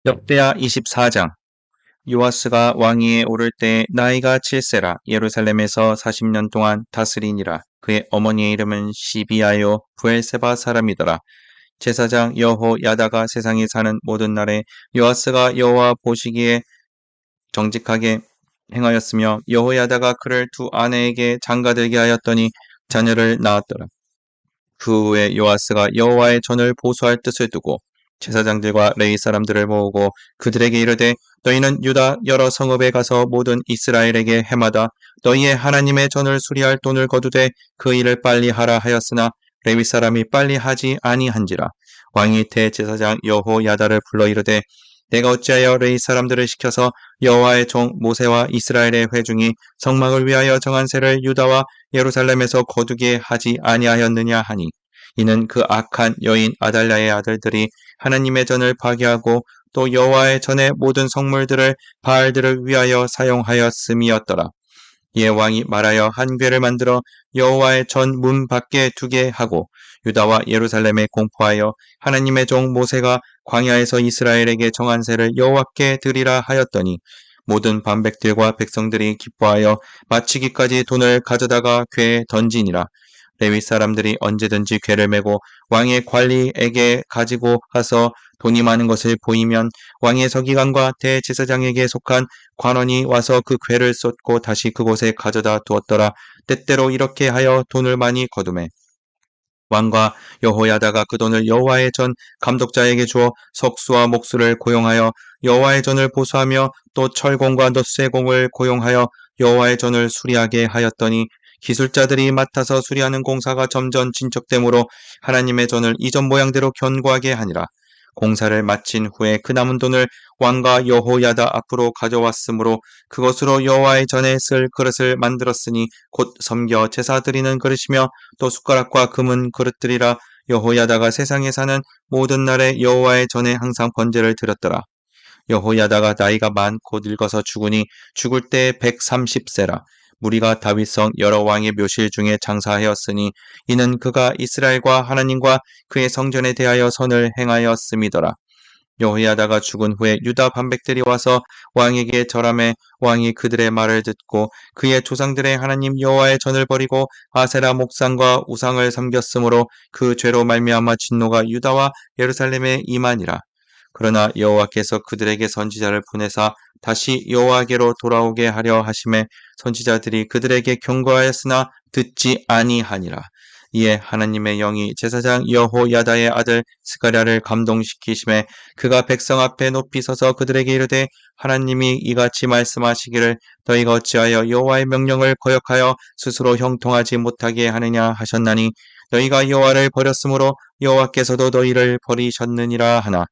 역대하 24장. 요아스가 왕위에 오를 때 나이가 7세라 예루살렘에서 40년 동안 다스리니라. 그의 어머니의 이름은 시비아요 부엘세바 사람이더라. 제사장 여호야다가 세상에 사는 모든 날에 요아스가 여호와 보시기에 정직하게 행하였으며 여호야다가 그를 두 아내에게 장가들게 하였더니 자녀를 낳았더라. 그 후에 요아스가 여호와의 전을 보수할 뜻을 두고 제사장들과 레위 사람들을 모으고 그들에게 이르되 너희는 유다 여러 성읍에 가서 모든 이스라엘에게 해마다 너희의 하나님의 전을 수리할 돈을 거두되 그 일을 빨리 하라 하였으나 레위 사람이 빨리 하지 아니한지라. 왕이 대제사장 여호야다를 불러 이르되 내가 어찌하여 레위 사람들을 시켜서 여호와의 종 모세와 이스라엘의 회중이 성막을 위하여 정한 세를 유다와 예루살렘에서 거두게 하지 아니하였느냐 하니 이는 그 악한 여인 아달랴의 아들들이 하나님의 전을 파괴하고 또 여호와의 전의 모든 성물들을 바알들을 위하여 사용하였음이었더라. 이에 왕이 말하여 한 궤를 만들어 여호와의 전 문 밖에 두게 하고 유다와 예루살렘에 공포하여 하나님의 종 모세가 광야에서 이스라엘에게 정한 세를 여호와께 드리라 하였더니 모든 반백들과 백성들이 기뻐하여 마치기까지 돈을 가져다가 궤에 던지니라. 레위 사람들이 언제든지 궤를 메고 왕의 관리에게 가지고 가서 돈이 많은 것을 보이면 왕의 서기관과 대제사장에게 속한 관원이 와서 그 궤를 쏟고 다시 그곳에 가져다 두었더라. 때때로 이렇게 하여 돈을 많이 거두매 왕과 여호야다가 그 돈을 여호와의 전 감독자에게 주어 석수와 목수를 고용하여 여호와의 전을 보수하며 또 철공과 넛쇠공을 고용하여 여호와의 전을 수리하게 하였더니 기술자들이 맡아서 수리하는 공사가 점점 진척되므로 하나님의 전을 이전 모양대로 견고하게 하니라. 공사를 마친 후에 그 남은 돈을 왕과 여호야다 앞으로 가져왔으므로 그것으로 여호와의 전에 쓸 그릇을 만들었으니 곧 섬겨 제사 드리는 그릇이며 또 숟가락과 금은 그릇들이라. 여호야다가 세상에 사는 모든 날에 여호와의 전에 항상 번제를 드렸더라. 여호야다가 나이가 많고 늙어서 죽으니 죽을 때 130세라. 무리가 다윗성 여러 왕의 묘실 중에 장사하였으니 이는 그가 이스라엘과 하나님과 그의 성전에 대하여 선을 행하였음이더라. 여호야다가 죽은 후에 유다 반백들이 와서 왕에게 절하매 왕이 그들의 말을 듣고 그의 조상들의 하나님 여호와의 전을 버리고 아세라 목상과 우상을 섬겼으므로 그 죄로 말미암아 진노가 유다와 예루살렘에 임하니라. 그러나 여호와께서 그들에게 선지자를 보내사 다시 여호와께로 돌아오게 하려 하심에 선지자들이 그들에게 경고하였으나 듣지 아니하니라. 이에 하나님의 영이 제사장 여호야다의 아들 스가랴를 감동시키심에 그가 백성 앞에 높이 서서 그들에게 이르되 하나님이 이같이 말씀하시기를 너희가 어찌하여 여호와의 명령을 거역하여 스스로 형통하지 못하게 하느냐 하셨나니 너희가 여호와를 버렸으므로 여호와께서도 너희를 버리셨느니라 하나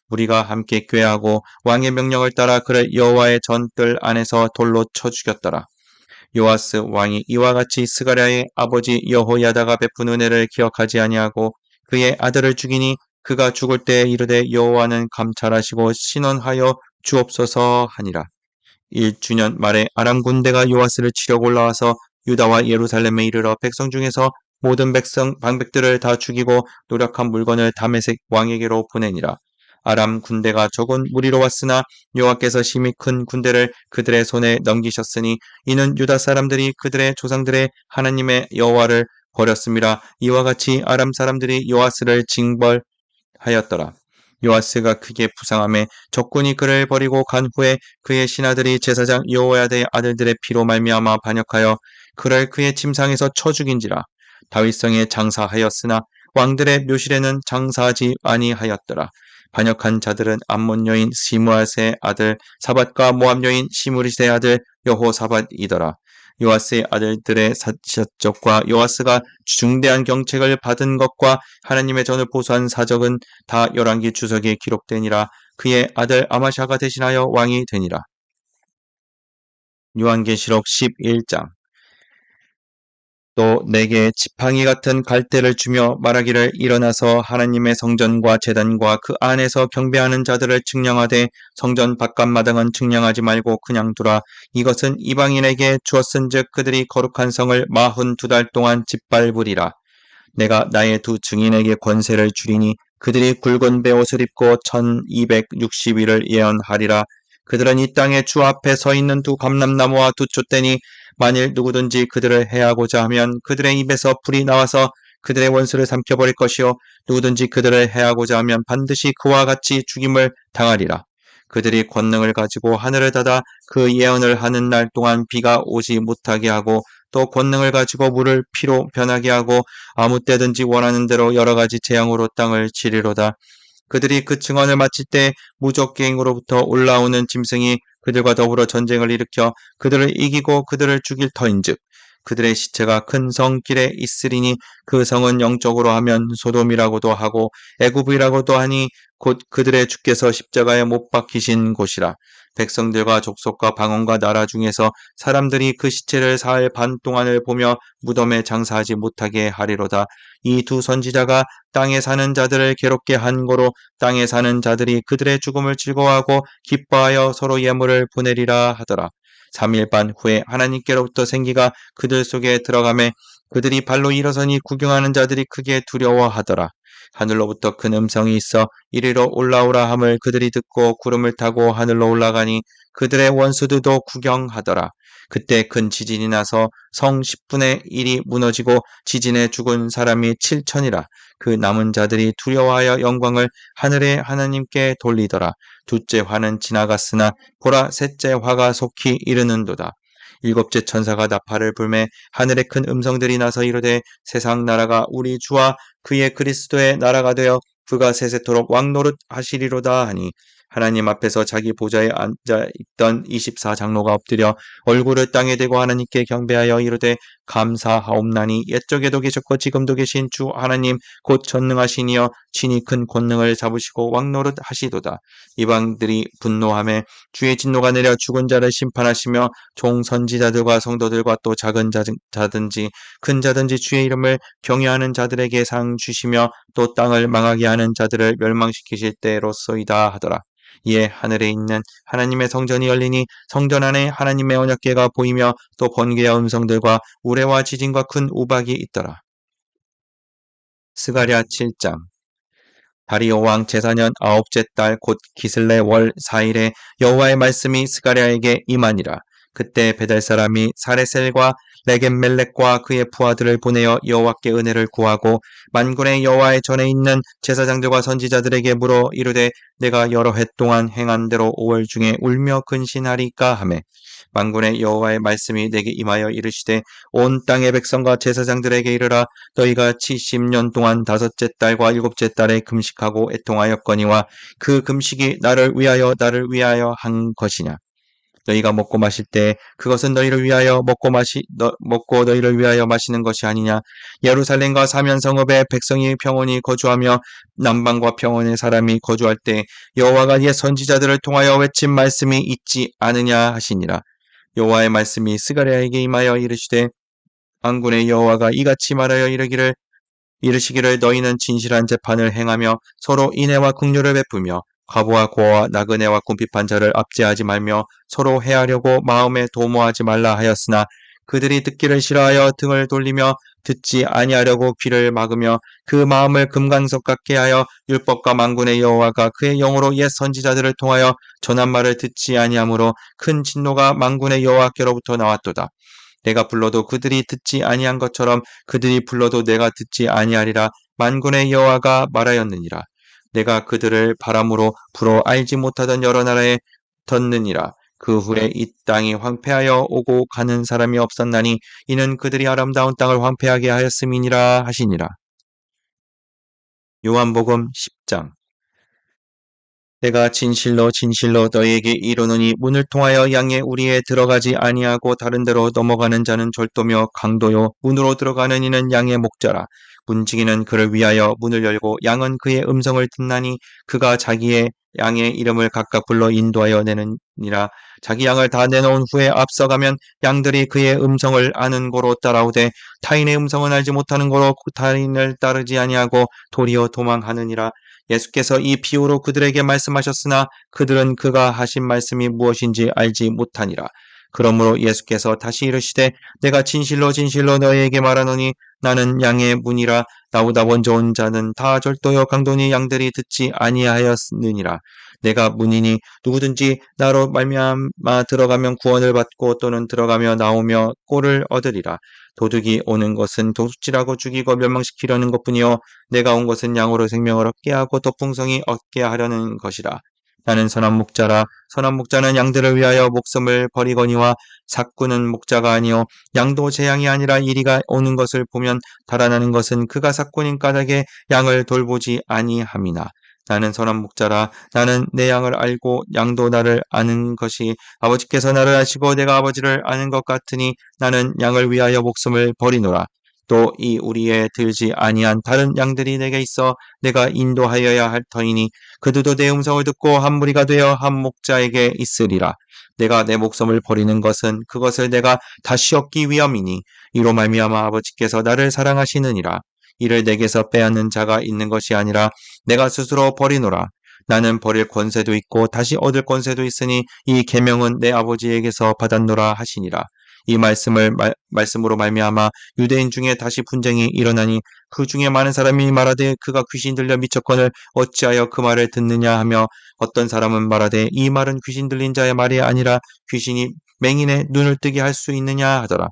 우리가 함께 꾀하고 왕의 명령을 따라 그를 여호와의 전뜰 안에서 돌로 쳐 죽였더라. 요아스 왕이 이와 같이 스가랴의 아버지 여호야다가 베푼 은혜를 기억하지 아니하고 그의 아들을 죽이니 그가 죽을 때 이르되 여호와는 감찰하시고 신원하여 주옵소서 하니라. 1주년 말에 아람 군대가 요아스를 치려고 올라와서 유다와 예루살렘에 이르러 백성 중에서 모든 백성 방백들을 다 죽이고 노력한 물건을 다메섹 왕에게로 보내니라. 아람 군대가 적은 무리로 왔으나 여호와께서 심히 큰 군대를 그들의 손에 넘기셨으니 이는 유다 사람들이 그들의 조상들의 하나님의 여호와를 버렸음이라. 이와 같이 아람 사람들이 요아스를 징벌하였더라. 요아스가 크게 부상함에 적군이 그를 버리고 간 후에 그의 신하들이 제사장 여호야다의 아들들의 피로 말미암아 반역하여 그를 그의 침상에서 쳐 죽인지라. 다윗성에 장사하였으나 왕들의 묘실에는 장사하지 아니하였더라. 반역한 자들은 암몬 여인 시므앗의 아들 사밧과 모압 여인 시므릿의 아들 여호사밧이더라. 요아스의 아들들의 사적과 요아스가 중대한 경책을 받은 것과 하나님의 전을 보수한 사적은 다 열왕기 주석에 기록되니라. 그의 아들 아마샤가 대신하여 왕이 되니라. 요한계시록 11장. 또 내게 지팡이 같은 갈대를 주며 말하기를 일어나서 하나님의 성전과 제단과 그 안에서 경배하는 자들을 측량하되 성전 바깥마당은 측량하지 말고 그냥 두라. 이것은 이방인에게 주었은즉 그들이 거룩한 성을 42달 동안 짓밟으리라. 내가 나의 두 증인에게 권세를 주리니 그들이 굵은 베옷을 입고 1260일을 예언하리라. 그들은 이 땅에 주 앞에 서 있는 두 감람나무와 두 촛대니 만일 누구든지 그들을 해하고자 하면 그들의 입에서 불이 나와서 그들의 원수를 삼켜버릴 것이요 누구든지 그들을 해하고자 하면 반드시 그와 같이 죽임을 당하리라. 그들이 권능을 가지고 하늘을 닫아 그 예언을 하는 날 동안 비가 오지 못하게 하고 또 권능을 가지고 물을 피로 변하게 하고 아무 때든지 원하는 대로 여러 가지 재앙으로 땅을 치리로다. 그들이 그 증언을 마칠 때 무적갱으로부터 올라오는 짐승이 그들과 더불어 전쟁을 일으켜 그들을 이기고 그들을 죽일 터인즉 그들의 시체가 큰 성길에 있으리니 그 성은 영적으로 하면 소돔이라고도 하고 애굽이라고도 하니 곧 그들의 주께서 십자가에 못 박히신 곳이라. 백성들과 족속과 방언과 나라 중에서 사람들이 그 시체를 사흘 반 동안을 보며 무덤에 장사하지 못하게 하리로다. 이 두 선지자가 땅에 사는 자들을 괴롭게 한 거로 땅에 사는 자들이 그들의 죽음을 즐거워하고 기뻐하여 서로 예물을 보내리라 하더라. 3일 반 후에 하나님께로부터 생기가 그들 속에 들어가매 그들이 발로 일어서니 구경하는 자들이 크게 두려워하더라. 하늘로부터 큰 음성이 있어 이리로 올라오라 함을 그들이 듣고 구름을 타고 하늘로 올라가니 그들의 원수들도 구경하더라. 그때 큰 지진이 나서 성 10분의 1이 무너지고 지진에 죽은 사람이 7천이라. 그 남은 자들이 두려워하여 영광을 하늘의 하나님께 돌리더라. 둘째 화는 지나갔으나 보라 셋째 화가 속히 이르는도다. 일곱째 천사가 나팔을 불매 하늘에 큰 음성들이 나서 이르되 세상 나라가 우리 주와 그의 그리스도의 나라가 되어 그가 세세토록 왕노릇 하시리로다 하니 하나님 앞에서 자기 보좌에 앉아 있던 24장로가 엎드려 얼굴을 땅에 대고 하나님께 경배하여 이르되 감사하옵나니 옛적에도 계셨고 지금도 계신 주 하나님 곧 전능하시니여 친히 큰 권능을 잡으시고 왕노릇 하시도다. 이방들이 분노하며 주의 진노가 내려 죽은 자를 심판하시며 종 선지자들과 성도들과 또 작은 자든지 큰 자든지 주의 이름을 경외하는 자들에게 상 주시며 또 땅을 망하게 하는 자들을 멸망시키실 때로소이다 하더라. 이에 하늘에 있는 하나님의 성전이 열리니 성전 안에 하나님의 언약궤가 보이며 또 번개와 음성들과 우레와 지진과 큰 우박이 있더라. 스가랴 7장. 다리오 왕 제4년 9째 달 곧 기슬레 월 4일에 여호와의 말씀이 스가랴에게 임하니라. 그때 베델 사람이 사레셀과 레겜멜렉과 그의 부하들을 보내어 여호와께 은혜를 구하고 만군의 여호와의 전에 있는 제사장들과 선지자들에게 물어 이르되 내가 여러 해 동안 행한 대로 5월 중에 울며 근신하리까 하매 만군의 여호와의 말씀이 내게 임하여 이르시되 온 땅의 백성과 제사장들에게 이르라 너희가 70년 동안 다섯째 달과 일곱째 달에 금식하고 애통하였거니와 그 금식이 나를 위하여 한 것이냐. 너희가 먹고 마실 때 그것은 너희를 위하여 먹고 너희를 위하여 마시는 것이 아니냐. 예루살렘과 사면 성읍에 백성이 평온히 거주하며 남방과 평온의 사람이 거주할 때 여호와가 옛 선지자들을 통하여 외친 말씀이 있지 않으냐 하시니라. 여호와의 말씀이 스가랴에게 임하여 이르시되 만군의 여호와가 이같이 말하여 이르시기를 너희는 진실한 재판을 행하며 서로 인애와 긍휼을 베푸며 과부와 고아와 나그네와 궁핍한 자를 압제하지 말며 서로 해하려고 마음에 도모하지 말라 하였으나 그들이 듣기를 싫어하여 등을 돌리며 듣지 아니하려고 귀를 막으며 그 마음을 금강석 같게 하여 율법과 만군의 여호와가 그의 영으로 옛 선지자들을 통하여 전한 말을 듣지 아니하므로 큰 진노가 만군의 여호와께로부터 나왔도다. 내가 불러도 그들이 듣지 아니한 것처럼 그들이 불러도 내가 듣지 아니하리라. 만군의 여호와가 말하였느니라. 내가 그들을 바람으로 불어 알지 못하던 여러 나라에 덧느니라. 그 후에 이 땅이 황폐하여 오고 가는 사람이 없었나니 이는 그들이 아름다운 땅을 황폐하게 하였음이니라 하시니라. 요한복음 10장. 내가 진실로 진실로 너희에게 이르노니 문을 통하여 양의 우리에 들어가지 아니하고 다른 데로 넘어가는 자는 절도며 강도요 문으로 들어가는 이는 양의 목자라. 문지기는 그를 위하여 문을 열고 양은 그의 음성을 듣나니 그가 자기의 양의 이름을 각각 불러 인도하여 내느니라. 자기 양을 다 내놓은 후에 앞서가면 양들이 그의 음성을 아는 고로 따라오되 타인의 음성은 알지 못하는 고로 타인을 따르지 아니하고 도리어 도망하느니라. 예수께서 이 비유로 그들에게 말씀하셨으나 그들은 그가 하신 말씀이 무엇인지 알지 못하니라. 그러므로 예수께서 다시 이르시되 내가 진실로 진실로 너희에게 말하노니 나는 양의 문이라 나보다 먼저 온 자는 다 절도요 강도니 양들이 듣지 아니하였느니라. 내가 문이니 누구든지 나로 말미암아 들어가면 구원을 받고 또는 들어가며 나오며 꼴을 얻으리라. 도둑이 오는 것은 도둑질하고 죽이고 멸망시키려는 것뿐이요 내가 온 것은 양으로 생명을 얻게 하고 더 풍성히 얻게 하려는 것이라. 나는 선한 목자라. 선한 목자는 양들을 위하여 목숨을 버리거니와 삭구는 목자가 아니요 양도 제 양이 아니라 이리가 오는 것을 보면 달아나는 것은 그가 삭구인 까닭에 양을 돌보지 아니함이나. 나는 선한 목자라. 나는 내 양을 알고 양도 나를 아는 것이 아버지께서 나를 아시고 내가 아버지를 아는 것 같으니 나는 양을 위하여 목숨을 버리노라. 또 이 우리에 들지 아니한 다른 양들이 내게 있어 내가 인도하여야 할 터이니 그들도 내 음성을 듣고 한 무리가 되어 한 목자에게 있으리라. 내가 내 목숨을 버리는 것은 그것을 내가 다시 얻기 위함이니 이로 말미암아 아버지께서 나를 사랑하시느니라. 이를 내게서 빼앗는 자가 있는 것이 아니라 내가 스스로 버리노라. 나는 버릴 권세도 있고 다시 얻을 권세도 있으니 이 계명은 내 아버지에게서 받았노라 하시니라. 이 말씀으로 말미암아 유대인 중에 다시 분쟁이 일어나니 그 중에 많은 사람이 말하되 그가 귀신 들려 미쳤거늘 어찌하여 그 말을 듣느냐 하며 어떤 사람은 말하되 이 말은 귀신 들린 자의 말이 아니라 귀신이 맹인의 눈을 뜨게 할 수 있느냐 하더라.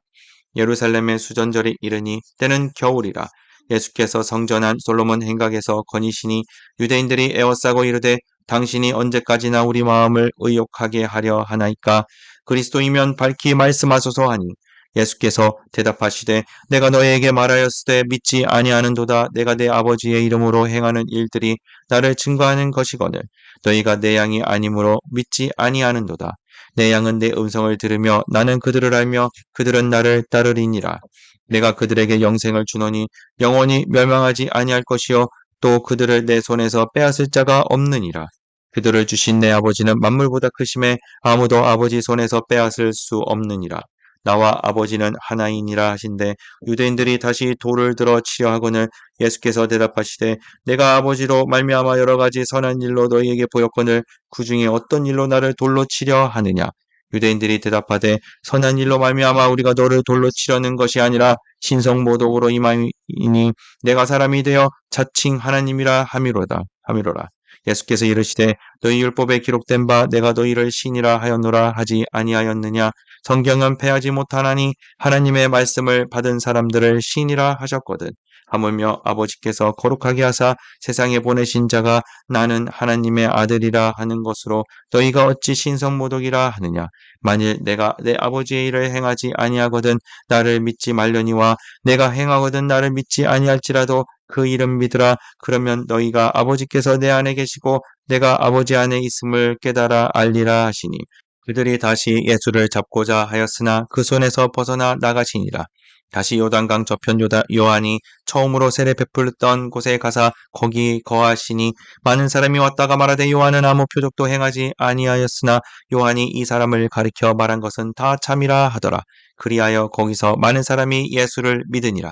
예루살렘의 수전절이 이르니 때는 겨울이라. 예수께서 성전한 솔로몬 행각에서 거니시니 유대인들이 에워싸고 이르되 당신이 언제까지나 우리 마음을 의욕하게 하려 하나이까. 그리스도이면 밝히 말씀하소서 하니 예수께서 대답하시되 내가 너희에게 말하였으되 믿지 아니하는도다. 내가 내 아버지의 이름으로 행하는 일들이 나를 증거하는 것이거늘 너희가 내 양이 아니므로 믿지 아니하는도다. 내 양은 내 음성을 들으며 나는 그들을 알며 그들은 나를 따르리니라. 내가 그들에게 영생을 주노니 영원히 멸망하지 아니할 것이요 또 그들을 내 손에서 빼앗을 자가 없느니라. 그들을 주신 내 아버지는 만물보다 크심에 아무도 아버지 손에서 빼앗을 수 없느니라. 나와 아버지는 하나이니라 하신대 유대인들이 다시 돌을 들어 치려 하거늘 예수께서 대답하시되 내가 아버지로 말미암아 여러 가지 선한 일로 너희에게 보였거늘 그 중에 어떤 일로 나를 돌로 치려 하느냐. 유대인들이 대답하되 선한 일로 말미암아 우리가 너를 돌로 치려는 것이 아니라 신성모독으로 임하이니 내가 사람이 되어 자칭 하나님이라 함이로라. 예수께서 이르시되 너희 율법에 기록된 바 내가 너희를 신이라 하였노라 하지 아니하였느냐. 성경은 패하지 못하나니 하나님의 말씀을 받은 사람들을 신이라 하셨거든. 하물며 아버지께서 거룩하게 하사 세상에 보내신 자가 나는 하나님의 아들이라 하는 것으로 너희가 어찌 신성모독이라 하느냐. 만일 내가 내 아버지의 일을 행하지 아니하거든 나를 믿지 말려니와 내가 행하거든 나를 믿지 아니할지라도 그 이름 믿으라. 그러면 너희가 아버지께서 내 안에 계시고 내가 아버지 안에 있음을 깨달아 알리라 하시니 그들이 다시 예수를 잡고자 하였으나 그 손에서 벗어나 나가시니라. 다시 요단강 저편 요한이 처음으로 세례 베풀던 곳에 가사 거기 거하시니 많은 사람이 왔다가 말하되 요한은 아무 표적도 행하지 아니하였으나 요한이 이 사람을 가리켜 말한 것은 다 참이라 하더라. 그리하여 거기서 많은 사람이 예수를 믿으니라.